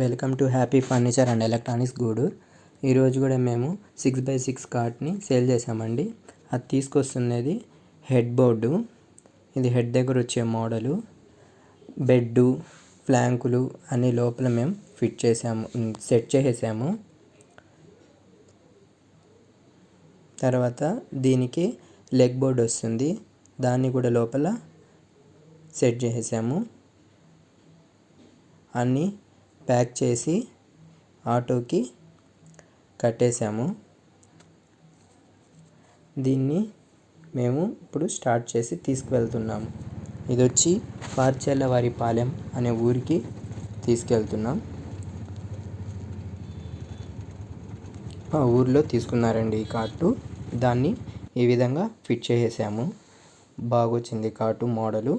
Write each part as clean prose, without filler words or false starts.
Welcome to happy furniture and electronics Gudur. ఈరోజు కూడా మేము 6x6 కార్ట్ని సేల్ చేసామండి. అది తీసుకొస్తున్నది హెడ్ బోర్డు. ఇది హెడ్ దగ్గర వచ్చే మోడలు. బెడ్డు, ఫ్లాంకులు అన్ని లోపల మేము సెట్ చేసేసాము. తర్వాత దీనికి లెగ్ బోర్డు వస్తుంది, దాన్ని కూడా లోపల సెట్ చేసేసాము. అన్నీ ప్యాక్ చేసి ఆటోకి కట్టేసాము. దీన్ని మేము ఇప్పుడు స్టార్ట్ చేసి తీసుకువెళ్తున్నాము. ఇది వచ్చి పార్చెల్లవారిపాలెం అనే ఊరికి తీసుకెళ్తున్నాం. ఆ ఊర్లో తీసుకున్నారండి ఈ కార్టు. దాన్ని ఈ విధంగా ఫిట్ చేసేసాము. బాగొచ్చింది కార్టు మోడలు.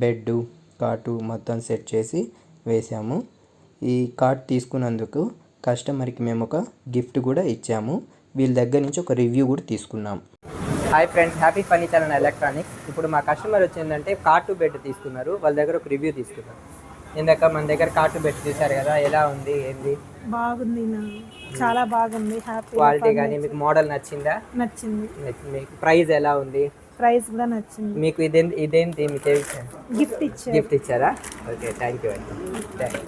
బెడ్డు, కార్టు మొత్తం సెట్ చేసి వేసాము. ఈ కార్ట్ తీసుకున్నందుకు కస్టమర్కి మేము ఒక గిఫ్ట్ కూడా ఇచ్చాము. వీళ్ళ దగ్గర నుంచి ఒక రివ్యూ కూడా తీసుకున్నాం. Hi friends, happy furniture and electronics. ఇప్పుడు మా కస్టమర్ వచ్చిందంటే కార్టు బెడ్ తీసుకున్నారు. వాళ్ళ దగ్గర ఒక రివ్యూ తీసుకున్నారు. ఇందాక మన దగ్గర కార్టు బెడ్ చూసారు కదా, ఎలా ఉంది ఏంది? బాగుంది, చాలా బాగుంది. హ్యాపీ క్వాలిటీ కానీ మీకు మోడల్ నచ్చిందా? నచ్చింది. మీకు ప్రైస్ ఎలా ఉంది? ప్రైస్ కూడా నచ్చింది. మీకు ఇదేంటి మీకు గిఫ్ట్ ఇచ్చారా? ఓకే, థ్యాంక్ యూ అండి.